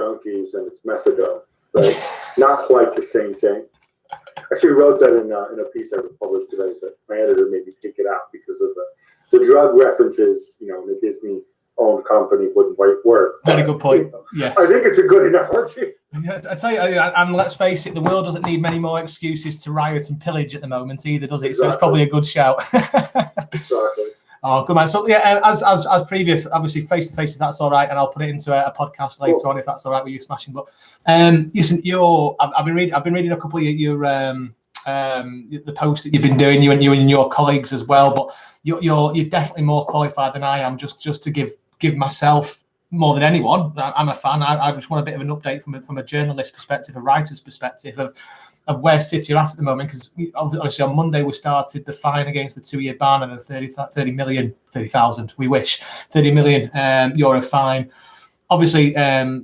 junkies and it's methadone, right? Not quite the same thing. Actually wrote that in a piece I published today, but my editor made me take it out because of the drug references, in a Disney-owned company wouldn't work. Very good point. Yes. I think it's a good analogy. I tell you, and let's face it, the world doesn't need many more excuses to riot and pillage at the moment either, does it? Exactly. So it's probably a good shout. Exactly. Oh, good man. So yeah, as previous, obviously face to face, if that's all right, and I'll put it into a podcast later on if that's all right with you, Smashing. But listen, I've been reading a couple of your the posts that you've been doing, you and your colleagues as well. But you're definitely more qualified than I am. Just to give myself more than anyone, I'm a fan. I just want a bit of an update from a journalist perspective, a writer's perspective of where City are at the moment, because obviously on Monday we started the fine against the 2-year ban and the 30 million euro fine. Obviously,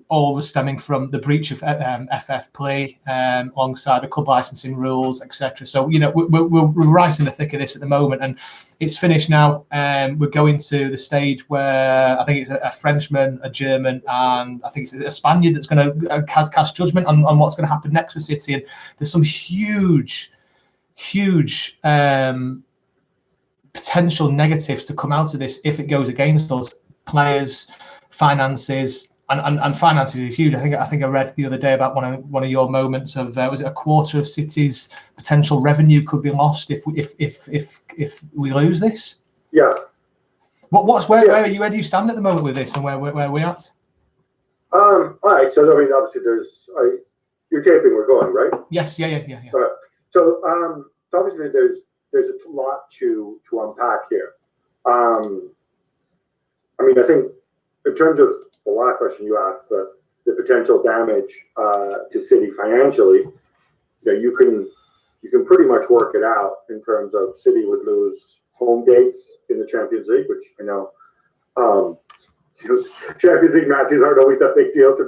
all was stemming from the breach of FF play alongside the club licensing rules, etc. So, we're right in the thick of this at the moment, and it's finished now. We're going to the stage where I think it's a Frenchman, a German, and I think it's a Spaniard that's going to cast judgment on what's going to happen next for City. And there's some huge potential negatives to come out of this if it goes against us. Players, finances, and finances is huge. I think I read the other day about one of your moments of was it a quarter of City's potential revenue could be lost if we lose this? Yeah. Where do you stand at the moment with this, and where are we at? All right. So obviously you're taping. We're going, right? Yes. Yeah. All right. So obviously there's a lot to unpack here. I think in terms of the last question you asked, the potential damage to City financially, you can pretty much work it out in terms of City would lose home dates in the Champions League, which I know Champions League matches aren't always that big deal to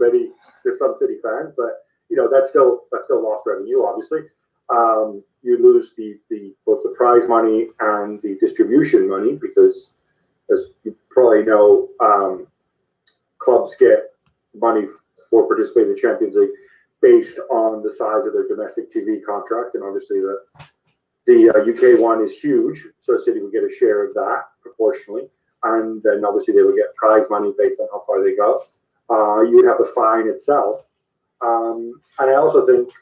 some City fans, but that's still lost revenue. Obviously, you lose both the prize money and the distribution money because, as you probably know, clubs get money for participating in the Champions League based on the size of their domestic TV contract, and obviously the UK one is huge, so City would get a share of that proportionally, and then obviously they would get prize money based on how far they go. You would have the fine itself, and I also think,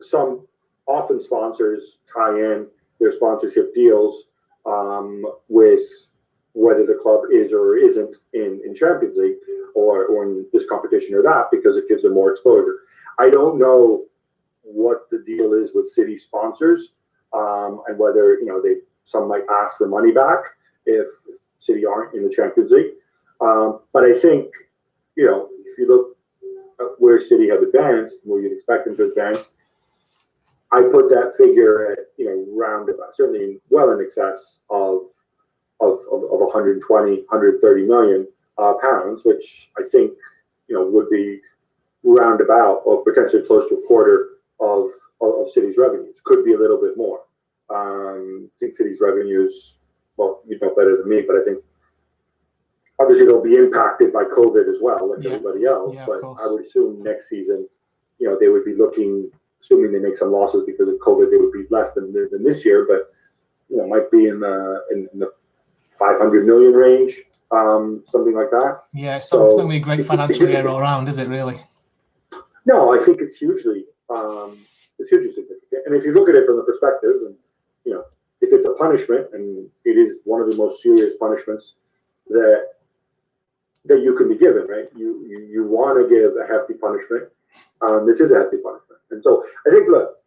some often sponsors tie in their sponsorship deals with whether the club is or isn't in Champions League or in this competition or that, because it gives them more exposure. I don't know what the deal is with City sponsors, and whether some might ask for money back if City aren't in the Champions League. But I think if you look at where City have advanced, where you'd expect them to advance, I put that figure at round about, certainly well in excess of 120, 130 million pounds, which I think would be roundabout or potentially close to a quarter of City's revenues. Could be a little bit more. I think City's revenues, well, you know better than me, but I think obviously they'll be impacted by COVID as well, like everybody else. But I would assume next season, they would be looking, assuming they make some losses because of COVID, they would be less than this year, but might be in the 500 million range, something like that. Yeah, it's not going to be a great financial year all around, is it really? No, I think it's hugely significant. And if you look at it from the perspective, and if it's a punishment, and it is one of the most serious punishments that you can be given, right? You want to give a hefty punishment. This is a hefty punishment, and so I think, look,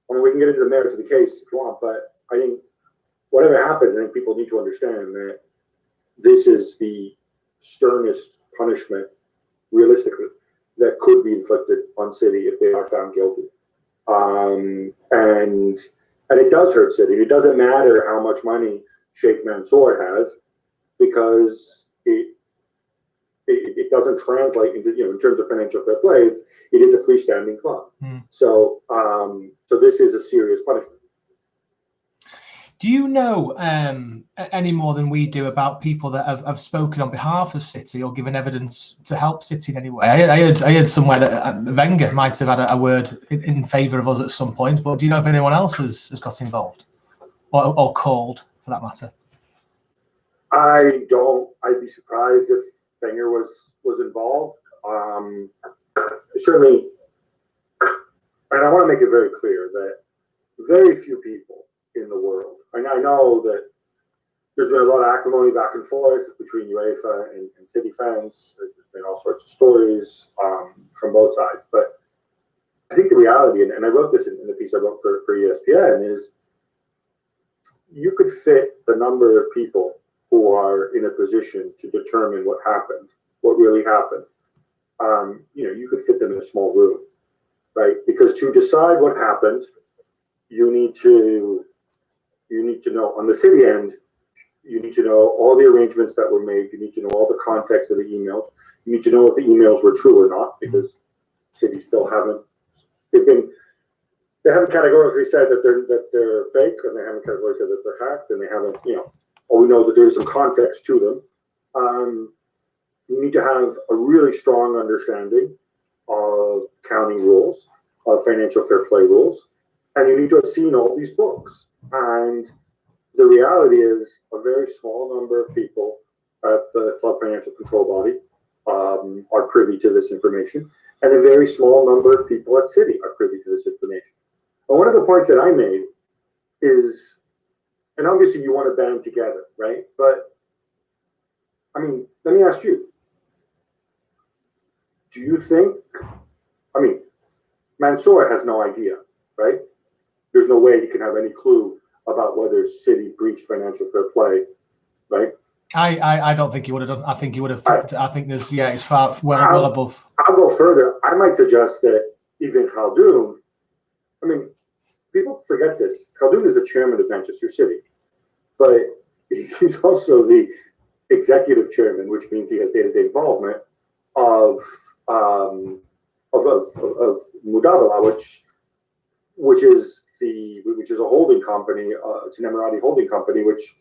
we can get into the merits of the case if you want, but I think whatever happens, I think people need to understand that this is the sternest punishment, realistically, that could be inflicted on City if they are found guilty. And it does hurt City. It doesn't matter how much money Sheikh Mansour has, because it doesn't translate into, in terms of financial fair play, it is a freestanding club. So this is a serious punishment. Do you know any more than we do about people that have spoken on behalf of City or given evidence to help City in any way? I heard somewhere that Wenger might have had a word in favour of us at some point, but do you know if anyone else has got involved or called, for that matter? I don't. I'd be surprised if Wenger was involved. Certainly, and I want to make it very clear that very few people in the world, and I know that there's been a lot of acrimony back and forth between UEFA and City fans. There's been all sorts of stories from both sides, but I think the reality, and I wrote this in the piece I wrote for ESPN, is you could fit the number of people who are in a position to determine what happened, what really happened. You could fit them in a small room, right? Because to decide what happened, you need to know on the City end, you need to know all the arrangements that were made. You need to know all the context of the emails. You need to know if the emails were true or not, because City still haven't. They haven't categorically said that they're fake, and they haven't categorically said that they're hacked, and they haven't. All we know is that there's some context to them. You need to have a really strong understanding of accounting rules, of financial fair play rules, and you need to have seen all these books. And the reality is a very small number of people at the club financial control body are privy to this information, and a very small number of people at City are privy to this information. And one of the points that I made is, and obviously you want to band together, right? But I mean, let me ask you, do you think, Mansour has no idea, right? There's no way he can have any clue about whether City breached financial fair play, right? I don't think he would have done. I think he would have. I think there's it's far well above. I'll go further. I might suggest that even Khaldoon. People forget this. Khaldoon is the chairman of Manchester City, but he's also the executive chairman, which means he has day-to-day involvement of Mudabala, which is a holding company. It's an Emirati holding company, which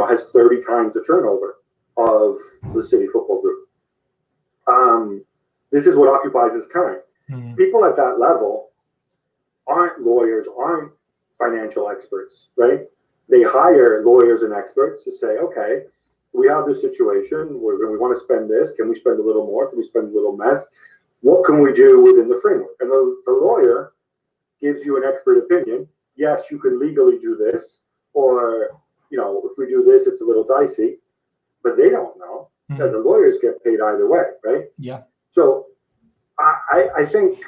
has 30 times the turnover of the City Football Group. This is what occupies his time. People at that level aren't lawyers, aren't financial experts, right? They hire lawyers and experts to say, okay, we have this situation where we want to spend this. Can we spend a little more? Can we spend a little less? What can we do within the framework? And the lawyer gives you an expert opinion. Yes, you can legally do this, or if we do this, it's a little dicey, but they don't know. That the lawyers get paid either way, right? Yeah. So I think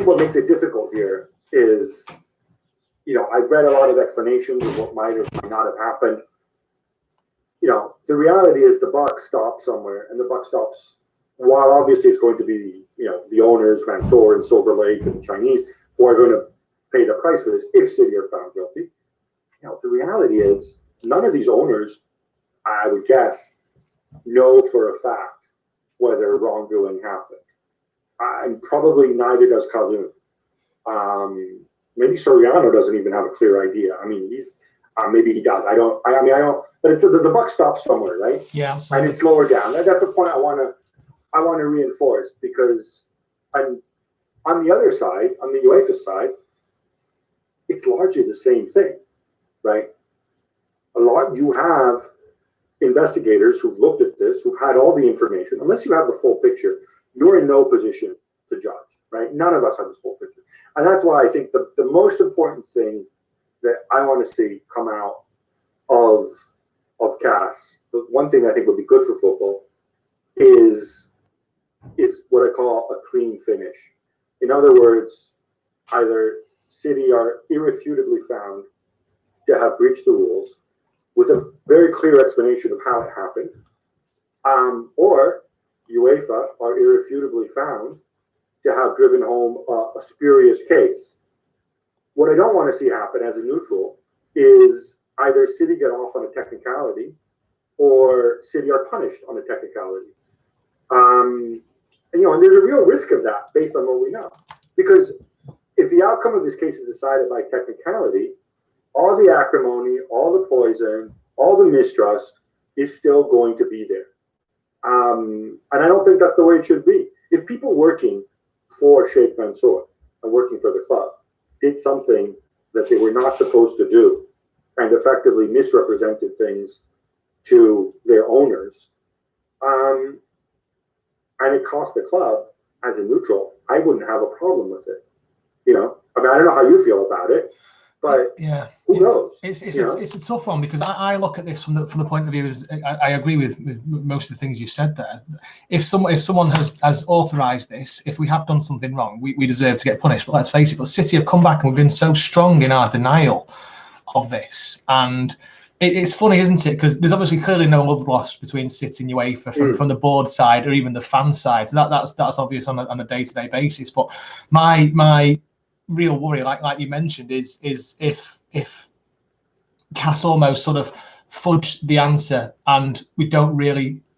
what makes it difficult here is, I've read a lot of explanations of what might or might not have happened. The reality is the buck stops somewhere, and the buck stops. While obviously it's going to be, the owners, Mansour and Silver Lake and the Chinese, who are going to pay the price for this if City are found guilty. The reality is none of these owners, I would guess, know for a fact whether wrongdoing happened. And probably neither does Khaldoon. Maybe Soriano doesn't even have a clear idea. He's maybe he does. I don't. But it's the buck stops somewhere, right? Yeah. And it's lower down. That's a point I want to reinforce, because on the other side, on the UEFA side, it's largely the same thing, right? You have investigators who've looked at this, who've had all the information. Unless you have the full picture, you're in no position to judge, right? None of us have this full picture. And that's why I think the most important thing that I want to see come out of CAS, the one thing I think would be good for football is what I call a clean finish. In other words, either City are irrefutably found to have breached the rules with a very clear explanation of how it happened, or UEFA are irrefutably found to have driven home a spurious case. What I don't want to see happen as a neutral is either City get off on a technicality or City are punished on a technicality. And there's a real risk of that based on what we know. Because if the outcome of this case is decided by technicality, all the acrimony, all the poison, all the mistrust is still going to be there. And I don't think that's the way it should be. If people working for Sheikh Mansour and working for the club did something that they were not supposed to do and effectively misrepresented things to their owners, and it cost the club as a neutral, I wouldn't have a problem with it. I mean, I don't know how you feel about it, but yeah, who knows? It's a tough one, because I look at this from the point of view as I agree with most of the things you said there. If someone has authorised this, if we have done something wrong, we deserve to get punished. But let's face it, but City have come back and we've been so strong in our denial of this, and it's funny, isn't it? Because there's obviously clearly no love lost between City and UEFA from the board side or even the fan side. So that's obvious on a day-to-day basis. But my real worry, like you mentioned, is if Cass almost sort of fudged the answer and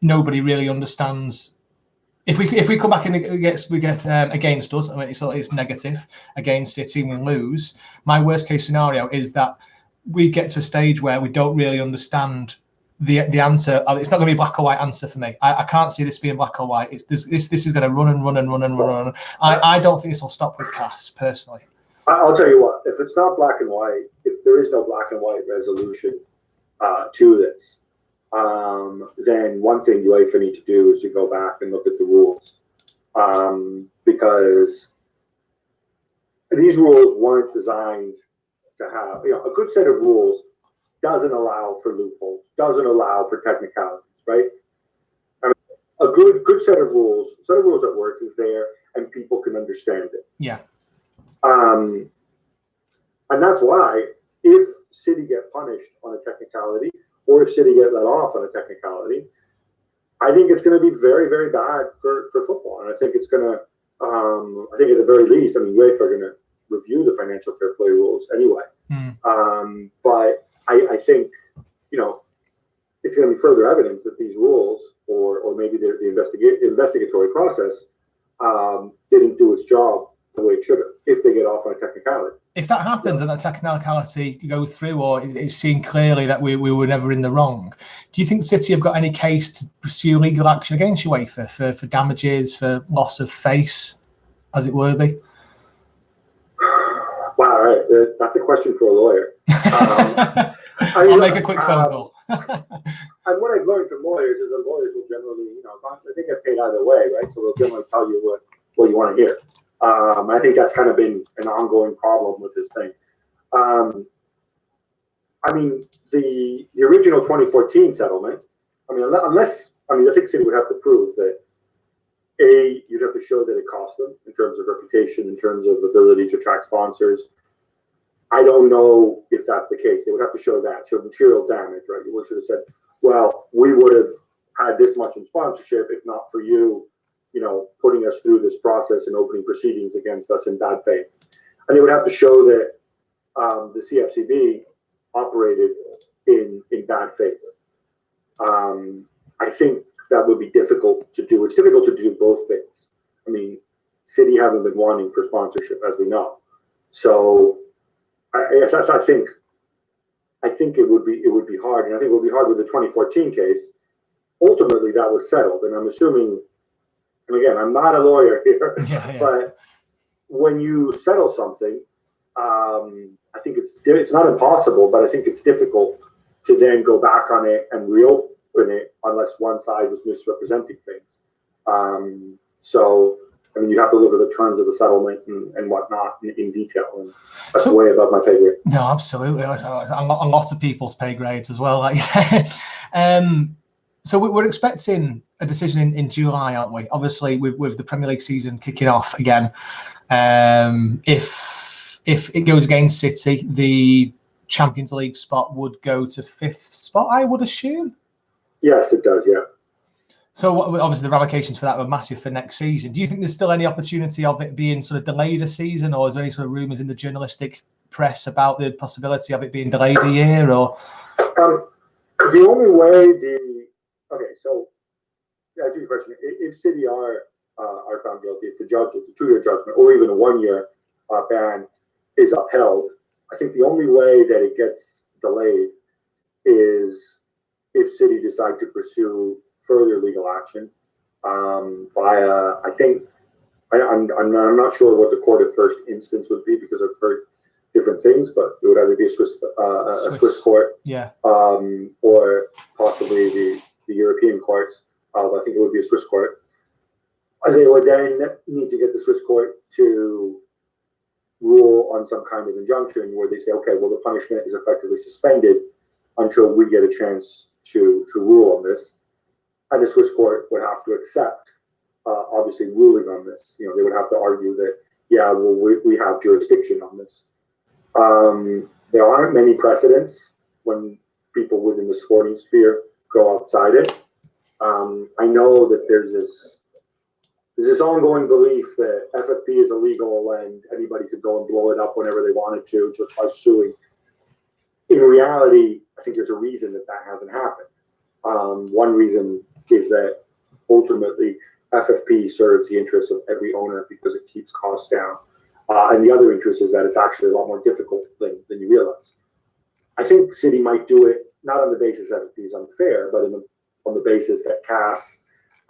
nobody really understands. If we come back and we get against us, I mean, it's negative against City and we lose. My worst case scenario is that we get to a stage where we don't really understand the answer. It's not going to be a black or white answer for me. I can't see this being black or white. This is going to run and run and run and run. I don't think this will stop with Cass, personally. I'll tell you what, if it's not black and white, if there is no black and white resolution to this, then one thing UEFA need to do is to go back and look at the rules, because these rules weren't designed to have, a good set of rules doesn't allow for loopholes, doesn't allow for technicalities, right? I mean, a good set of rules that works is there and people can understand it. Yeah. And that's why if City get punished on a technicality, or if City get let off on a technicality, I think it's going to be very, very bad for football. And I think it's going to, I think at the very least, I mean, UEFA are going to review the financial fair play rules anyway. But I think, it's going to be further evidence that these rules, or maybe the investigatory process, didn't do its job the way it should have, if they get off on a technicality. If that happens and that technicality goes through, or it's seen clearly that we were never in the wrong, do you think City have got any case to pursue legal action against UEFA for damages, for loss of face, as it were be? Wow, right. That's a question for a lawyer. I'll make a quick phone call. And what I've learned from lawyers is that lawyers will generally, they get paid either way, right? So they'll generally tell you what you want to hear. I think that's kind of been an ongoing problem with this thing. I mean, the original 2014 settlement, I think City would have to prove that, you'd have to show that it cost them in terms of reputation, in terms of ability to attract sponsors. I don't know if that's the case. They would have to show material damage, right? You should have said, well, we would have had this much in sponsorship if not for you, putting us through this process and opening proceedings against us in bad faith. And they would have to show that the CFCB operated in bad faith. I think that would be difficult to do. It's difficult to do both things. I mean, City haven't been wanting for sponsorship, as we know. So I think it would be hard, and I think it would be hard with the 2014 case. Ultimately, that was settled, and I'm assuming. And again, I'm not a lawyer here, but when you settle something, I think it's not impossible, but I think it's difficult to then go back on it and reopen it unless one side was misrepresenting things. So, I mean, you have to look at the terms of the settlement and whatnot in detail, and that's way above my pay grade. No, absolutely. A lot of people's pay grades as well, like you say. So we're expecting a decision in July, aren't we? Obviously, with the Premier League season kicking off again, if it goes against City, the Champions League spot would go to 5th spot, I would assume. Yes, it does. Yeah. So obviously the ramifications for that were massive for next season. Do you think there's still any opportunity of it being sort of delayed a season, or is there any sort of rumours in the journalistic press about the possibility of it being delayed a year? Or the only way so to answer your question, if City are found guilty, if the 2-year judgment or even a 1-year ban is upheld, I think the only way that it gets delayed is if City decide to pursue further legal action via, I think, I'm not sure what the court of first instance would be, because I've heard different things, but it would either be a Swiss court, yeah, or possibly the European courts. I think it would be a Swiss court. They would then need to get the Swiss court to rule on some kind of injunction where they say, okay, well, the punishment is effectively suspended until we get a chance to rule on this. And the Swiss court would have to accept, obviously, ruling on this. They would have to argue that, yeah, well, we have jurisdiction on this. There aren't many precedents when people within the sporting sphere go outside it. I know that there's this ongoing belief that FFP is illegal and anybody could go and blow it up whenever they wanted to just by suing. In reality, I think there's a reason that hasn't happened. One reason is that ultimately FFP serves the interests of every owner because it keeps costs down. And the other interest is that it's actually a lot more difficult than you realize. I think City might do it not on the basis that FFP is unfair, but on the basis that CAS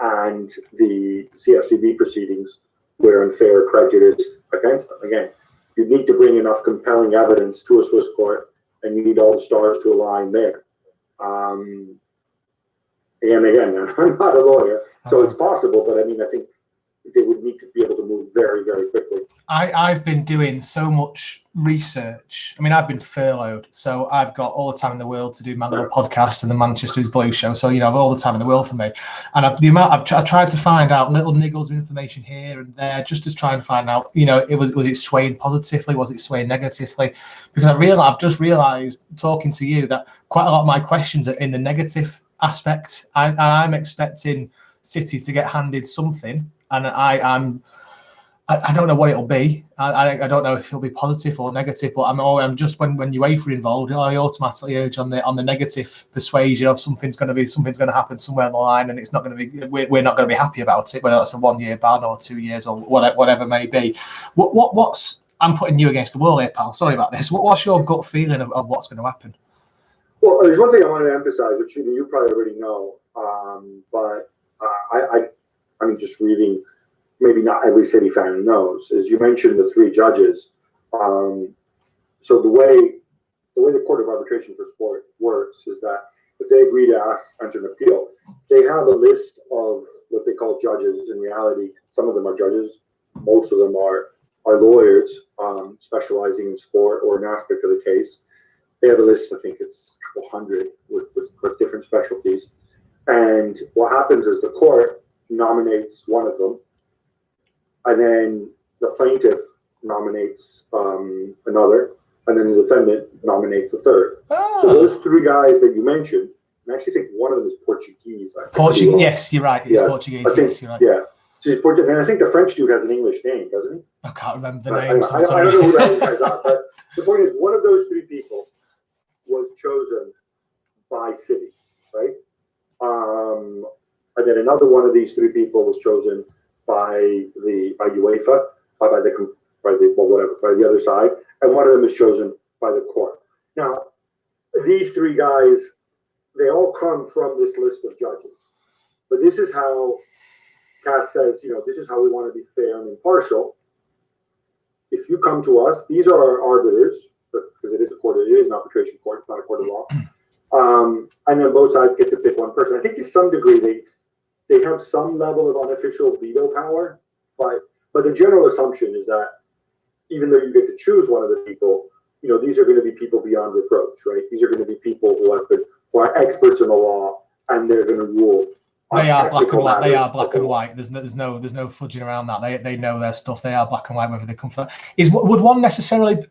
and the CFCB proceedings were unfair, prejudice against them. Again, you need to bring enough compelling evidence to a Swiss court, and you need all the stars to align there. Again, I'm not a lawyer, so it's possible, but I think they would need to be able to move very, very quickly. I've been doing so much research. I've been furloughed, so I've got all the time in the world to do my little podcast and the Manchester's Blue show. So I've all the time in the world for me. And I've tried to find out little niggles of information here and there, just to try and find out, was it swaying positively, was it swaying negatively? Because I've just realised talking to you that quite a lot of my questions are in the negative aspect. I'm expecting City to get handed something, and I don't know what it'll be. I don't know if it'll be positive or negative, but I'm just when UEFA are involved, I automatically urge on the negative persuasion of something's going to happen somewhere on the line, and it's not going to be, we're not going to be happy about it, whether that's a 1 year ban or 2 years or whatever it may be. What's I'm putting you against the wall here, pal. Sorry about this. What's your gut feeling of what's going to happen? Well, there's one thing I want to emphasize, which you probably already know, but I'm just reading. Maybe not every City fan knows, is you mentioned the three judges. So the way the Court of Arbitration for Sport works is that if they agree to answer an appeal, they have a list of what they call judges. In reality, some of them are judges, most of them are lawyers specializing in sport or an aspect of the case. They have a list, I think it's a couple hundred with different specialties. And what happens is the court nominates one of them, and then the plaintiff nominates another, and then the defendant nominates a third. Oh. So those three guys that you mentioned, and I actually think one of them is Portuguese. Portuguese, yes, you're right. He's Portuguese, yes, you're right. Yeah. So he's Portuguese, and I think the French dude has an English name, doesn't he? I can't remember the names. I don't know who those guys are, but the point is, one of those three people was chosen by City, right? And then another one of these three people was chosen by UEFA, by the other side, and one of them is chosen by the court. Now, these three guys, they all come from this list of judges. But this is how CAS says, this is how we want to be fair and impartial. If you come to us, these are our arbiters, because it is a court, it is an arbitration court, it's not a court of law. And then both sides get to pick one person. I think to some degree they have some level of unofficial veto power, but the general assumption is that even though you get to choose one of the people, these are going to be people beyond reproach, right? These are going to be people who are experts in the law, and they're going to rule. They are black and white. They are black and white. There's no fudging around that. They know their stuff. They are black and white, whether they come from. Would one necessarily?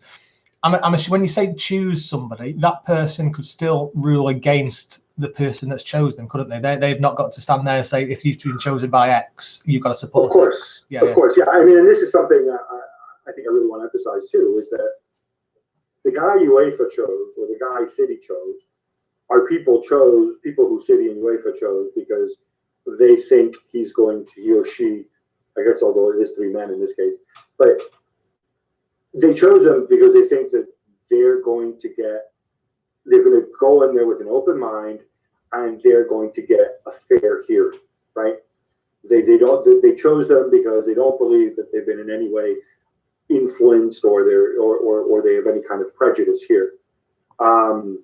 I'm assuming when you say choose somebody, that person could still rule against the person that's chosen them, couldn't they? They've not got to stand there and say, if you've been chosen by X, you've got to support X. Of course, yeah. And this is something that I think I really want to emphasize too, is that the guy UEFA chose or the guy City chose are people who City and UEFA chose because they think he or she, I guess, although it is three men in this case, but they chose him because they think that they're going to go in there with an open mind, and they're going to get a fair hearing, right? They chose them because they don't believe that they've been in any way influenced or they have any kind of prejudice here. And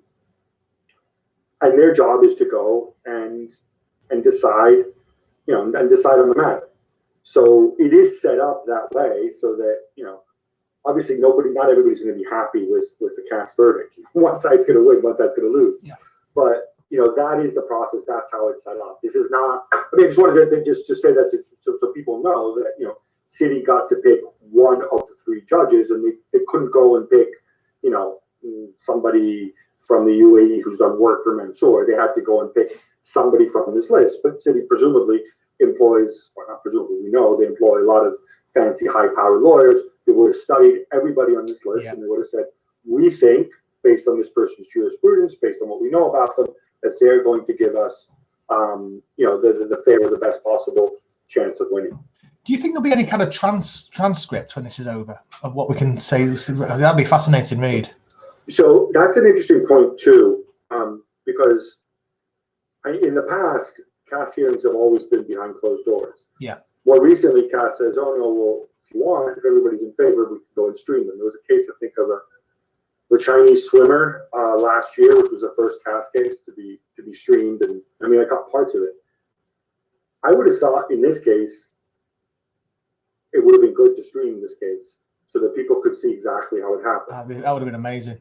their job is to go and decide, and decide on the matter. So it is set up that way so that, obviously not everybody's going to be happy with the cast verdict. One side's going to win, one side's going to lose. Yeah. But that is the process. That's how it's set up. This is not. I mean, I just wanted to just say that so people know that City got to pick one of the three judges, and they couldn't go and pick somebody from the UAE who's done work for Mansour. They had to go and pick somebody from this list. But City presumably employs, or not presumably, we know they employ a lot of fancy, high-powered lawyers. They would have studied everybody on this list, and they would have said, we think, based on this person's jurisprudence, based on what we know about them, that they're going to give us, the fair or the best possible chance of winning. Do you think there'll be any kind of transcript when this is over of what we can say? That'd be a fascinating read. So that's an interesting point too, because in the past, CAS hearings have always been behind closed doors. Yeah. More recently, CAS says, "Oh no, well, if you want, if everybody's in favor, we can go and stream them." There was a case, I think, of the Chinese swimmer last year, which was the first CAS case to be streamed, and I mean, I got parts of it. I would have thought in this case, it would have been good to stream this case so that people could see exactly how it happened. That would have been amazing.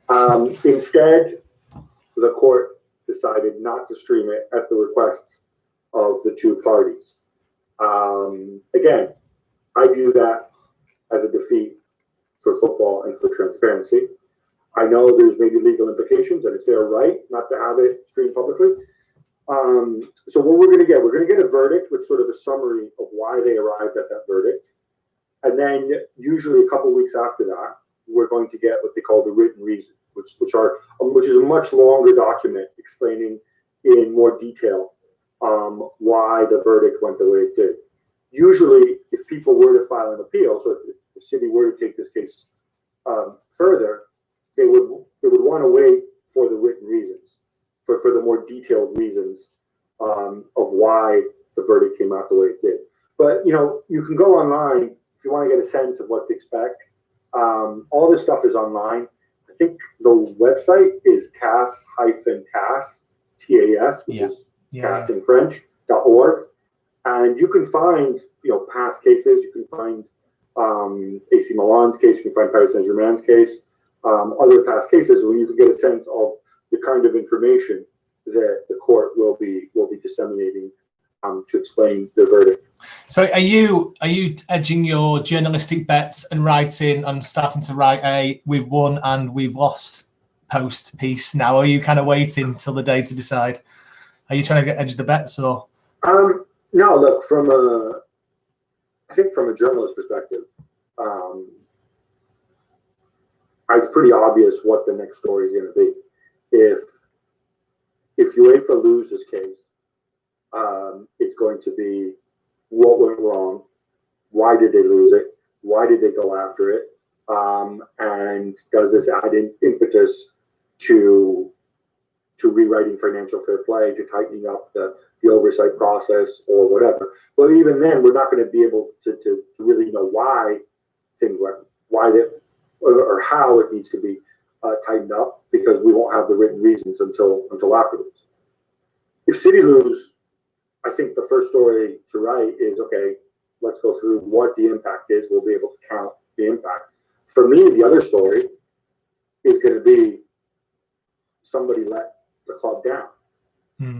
Instead, the court decided not to stream it at the requests of the two parties. Again, I view that as a defeat for football and for transparency. I know there's maybe legal implications, and it's their right not to have it streamed publicly. So what we're going to get a verdict with sort of a summary of why they arrived at that verdict. And then usually a couple of weeks after that, we're going to get what they call the written reason, which is a much longer document explaining in more detail why the verdict went the way it did. Usually, if people were to file an appeal, so if the city were to take this case further, they would want to wait for the written reasons, for the more detailed reasons of why the verdict came out the way it did. But you can go online if you want to get a sense of what to expect. All this stuff is online. I think the website is cas-tas, TAS, which is CAS in French, .org. And you can find, past cases. You can find AC Milan's case. You can find Paris Saint-Germain's case, other past cases, where you can get a sense of the kind of information that the court will be disseminating to explain the verdict. So, are you edging your journalistic bets and writing and starting to write a "we've won and we've lost" post piece now? Are you kind of waiting till the day to decide? Are you trying to edge the bets or? No, look, from a journalist perspective, it's pretty obvious what the next story is going to be. If UEFA lose this case, it's going to be what went wrong, why did they lose it, why did they go after it, and does this add impetus to rewriting financial fair play, to tightening up the oversight process or whatever. But even then, we're not going to be able to really know why things went, or how it needs to be tightened up, because we won't have the written reasons until afterwards. If City lose, I think the first story to write is, okay, let's go through what the impact is. We'll be able to count the impact. For me, the other story is going to be somebody let the club down.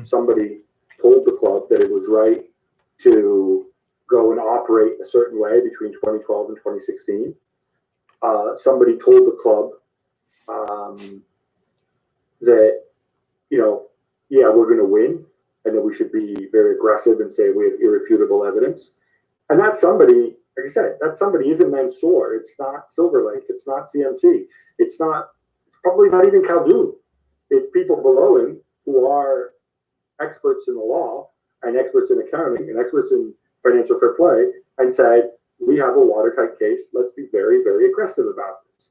Somebody told the club that it was right to go and operate a certain way between 2012 and 2016. Somebody told the club that, we're going to win, and that we should be very aggressive and say we have irrefutable evidence. And that somebody, like I said, that somebody isn't Mansour. It's not Silver Lake. It's not CMC. It's probably not even Khaldoon. It's people below him who are experts in the law and experts in accounting and experts in financial fair play, and said, we have a watertight case. Let's be very, very aggressive about this.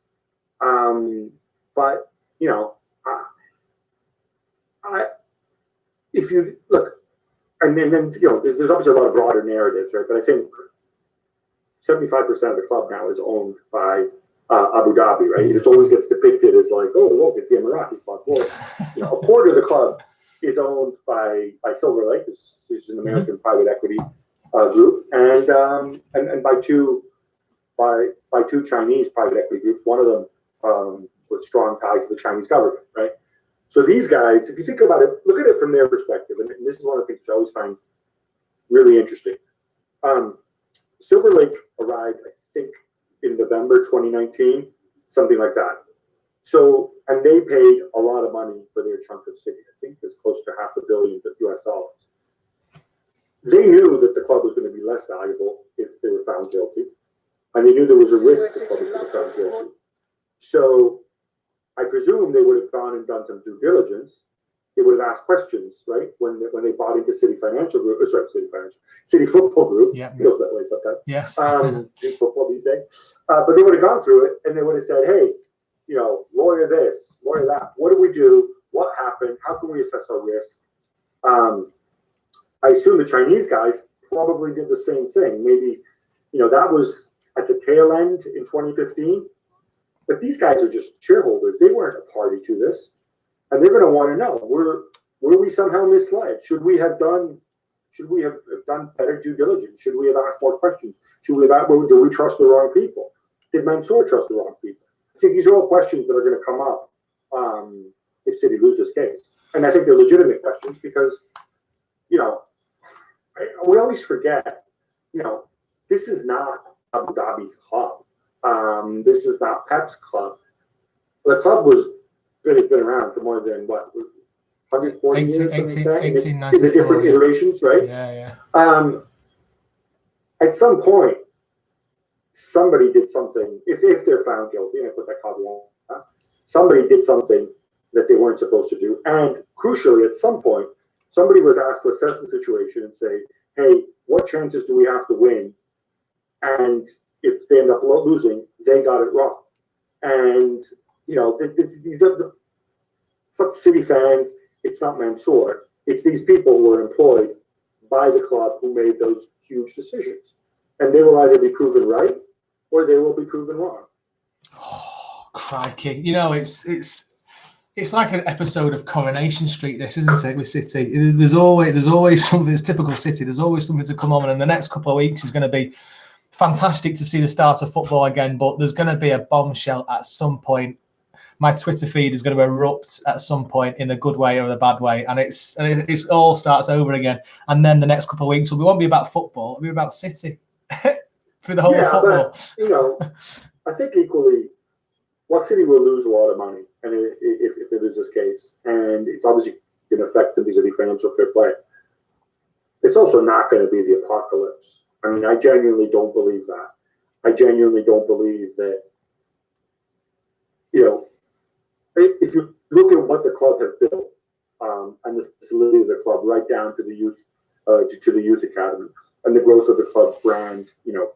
But you know, if you look, and then you know, there's obviously a lot of broader narratives, right? But I think 75% of the club now is owned by Abu Dhabi, right? It always gets depicted as like, oh, look, it's the Emirati club. Well, you know, a quarter of the club is owned by Silver Lake, which is an American private equity group, and by two Chinese private equity groups. One of them with strong ties to the Chinese government, right? So these guys, if you think about it, look at it from their perspective, and this is one of the things I always find really interesting. Silver Lake arrived, I think, in November 2019, something like that. So, and they paid a lot of money for their chunk of city. I think it's close to $500 million US. They knew that the club was going to be less valuable if they were found guilty, and they knew there was a risk the club was going to be found guilty. So, I presume they would have gone and done some due diligence. They would have asked questions, right? When they bought into City Financial Group, City Football Group. Yeah, feels that way sometimes. Yes. Football these days. But they would have gone through it, and they would have said, "Hey, you know, lawyer this, lawyer that. What do we do? What happened? How can we assess our risk?" I assume the Chinese guys probably did the same thing. Maybe, you know, that was at the tail end in 2015. But these guys are just shareholders. They weren't a party to this. And they're going to want to know, were we somehow misled? Should we have done better due diligence? Should we have asked more questions? Should we have, do we trust the wrong people? Did Mansour trust the wrong people? I think these are all questions that are going to come up if City loses this case. And I think they're legitimate questions because, you know, we always forget, you know, this is not Abu Dhabi's club. This is not Pep's club. The club has been around for more than, what, 140 years? 1894. In the different iterations, right? Yeah. At some point, somebody did something, if they're found guilty, and I put that caveat, somebody did something that they weren't supposed to do. And crucially, at some point, somebody was asked to assess the situation and say, hey, what chances do we have to win? And if they end up losing, they got it wrong. And, you know, these are it's not City fans, it's not Mansour, it's these people who are employed by the club who made those huge decisions. And they will either be proven right or they will be proven wrong. Oh, crikey. You know, it's like an episode of Coronation Street, this, isn't it, with City? There's always something. It's typical City. There's always something to come on, and the next couple of weeks is going to be fantastic to see the start of football again, but there's going to be a bombshell at some point. My Twitter feed is going to erupt at some point in a good way or the bad way, and it's all starts over again. And then the next couple of weeks won't be about football; it'll be about City through the whole of football. But, you know, I think equally, City will lose a lot of money, and if they lose this case, and it's obviously going to affect them vis-a-vis financial fair play. It's also not going to be the apocalypse. I mean, I genuinely don't believe that. I genuinely don't believe that, you know, if you look at what the club has built and the facility of the club right down to the youth to the youth academy and the growth of the club's brand, you know,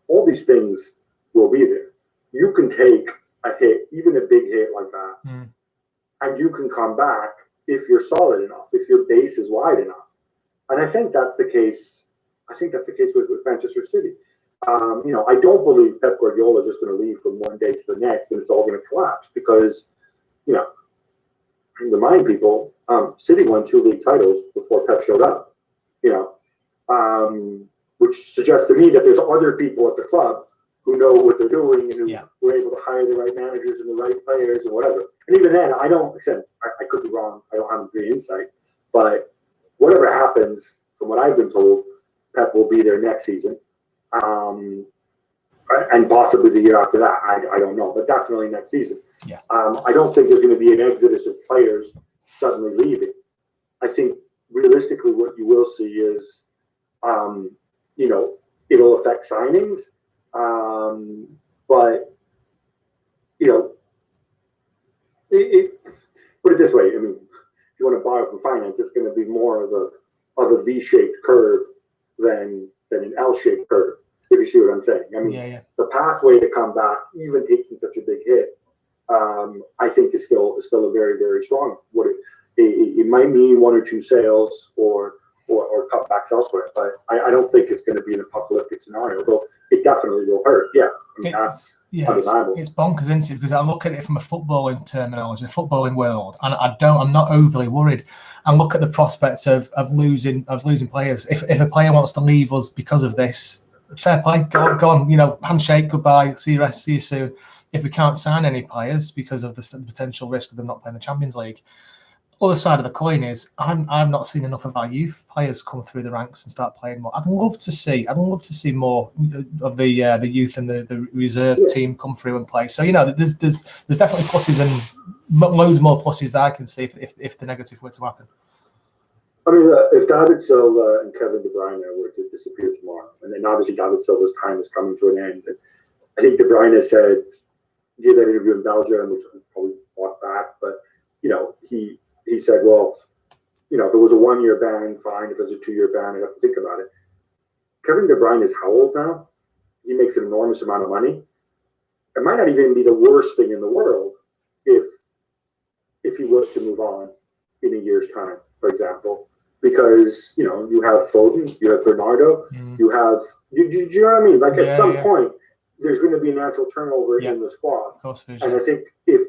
all these things will be there. You can take a hit, even a big hit like that, and you can come back if you're solid enough, if your base is wide enough. And I think that's the case. I think that's the case with Manchester City. You know, I don't believe Pep Guardiola is just going to leave from one day to the next and it's all going to collapse because, you know, remind people, City won 2 league titles before Pep showed up, you know, which suggests to me that there's other people at the club who know what they're doing and who were able to hire the right managers and the right players and whatever. And even then, I could be wrong. I don't have great insight, but whatever happens, from what I've been told, Pep will be there next season. And possibly the year after that. I don't know, but definitely next season. Yeah. I don't think there's going to be an exodus of players suddenly leaving. I think realistically what you will see is, you know, it'll affect signings. But, you know, put it this way. I mean, if you want to borrow from finance, it's going to be more of a V-shaped curve than an L-shaped curve. if you see what I'm saying. I mean, the pathway to come back, even taking such a big hit, I think is still a very, very strong. It might mean 1 or 2 sales or cutbacks elsewhere, but I don't think it's going to be an apocalyptic scenario, though it definitely will hurt. Yeah, I mean, that's undeniable. It's bonkers, isn't it? Because I look at it from a footballing terminology, a footballing world, and I'm not overly worried. And look at the prospects of losing players. If a player wants to leave us because of this, fair play, go on, handshake, goodbye, see you soon. If we can't sign any players because of the potential risk of them not playing the Champions League, other side of the coin is I've not seen enough of our youth players come through the ranks and start playing more. I'd love to see more of the youth and the reserve team come through and play. So there's definitely pluses and loads more pluses that I can see if the negative were to happen. I mean, if David Silva and Kevin De Bruyne were to disappear tomorrow, and then obviously David Silva's time is coming to an end, and I think De Bruyne said, gave that interview in Belgium, which was probably bought back, but he said, well, if it was a 1-year ban, fine. If it was a 2-year ban, I'd have to think about it. Kevin De Bruyne is how old now? He makes an enormous amount of money. It might not even be the worst thing in the world if he was to move on in a year's time, for example, because you have Foden, you have Bernardo, you have do you know what I mean? Like at some point, there's going to be a natural turnover in the squad, of course, and I think if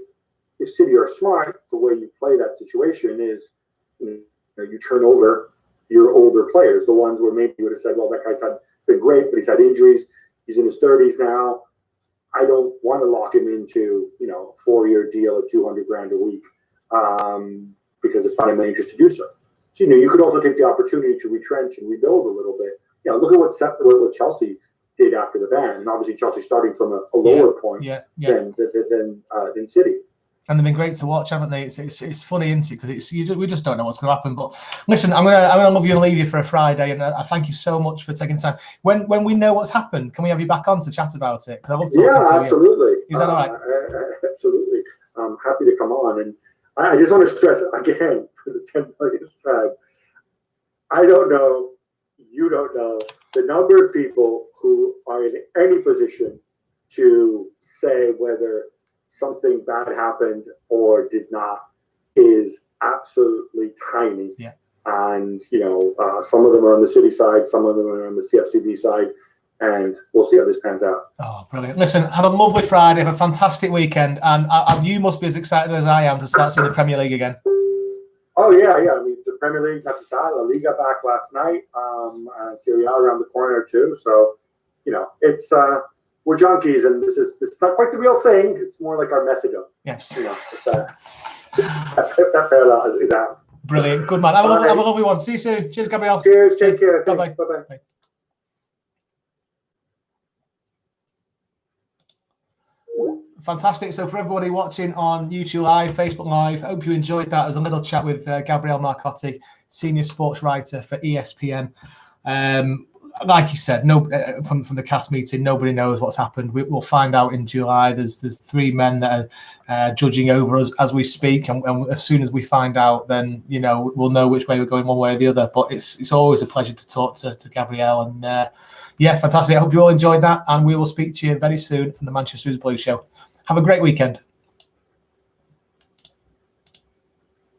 City are smart, the way you play that situation is you turn over your older players, the ones where maybe you would have said, well, that guy's been great, but he's had injuries. He's in his 30s now. I don't want to lock him into a 4-year deal at $200,000 a week because it's not in my interest to do so. So you could also take the opportunity to retrench and rebuild a little bit. Look at what Chelsea did after the ban, and obviously Chelsea starting from a lower point than City. And they've been great to watch, haven't they? It's funny, isn't it? Because we just don't know what's going to happen. But listen, I'm gonna love you and leave you for a Friday, and I thank you so much for taking time. When we know what's happened, can we have you back on to chat about it? Because I love talking to absolutely. you. Is that all right? Absolutely. I'm happy to come on, and I just want to stress again for the 10 millionth time. I don't know. You don't know the number of people who are in any position to say whether something bad happened or did not is absolutely tiny. Yeah. And, some of them are on the City side, some of them are on the CFCB side, and we'll see how this pans out. Oh, brilliant. Listen, have a lovely Friday, have a fantastic weekend, and you must be as excited as I am to start seeing the Premier League again. Oh, yeah. I mean, the Premier League, that's La Liga back last night, and Serie A around the corner too. So, it's... we're junkies, and this is not quite the real thing. It's more like our methadone. Yes. That parallel is out. Brilliant. Good man. Have a lovely one. See you soon. Cheers, Gabriele. Cheers. Take care. Bye-bye. Bye-bye. Fantastic. So for everybody watching on YouTube Live, Facebook Live, hope you enjoyed that. It was a little chat with Gabriele Marcotti, senior sports writer for ESPN. Like you said, from the cast meeting, nobody knows what's happened. We'll find out in July. There's 3 men that are judging over us as we speak, and as soon as we find out, then we'll know which way we're going, one way or the other. But it's always a pleasure to talk to Gabriele, and fantastic. I hope you all enjoyed that, and we will speak to you very soon from the Manchester Blue Show. Have a great weekend.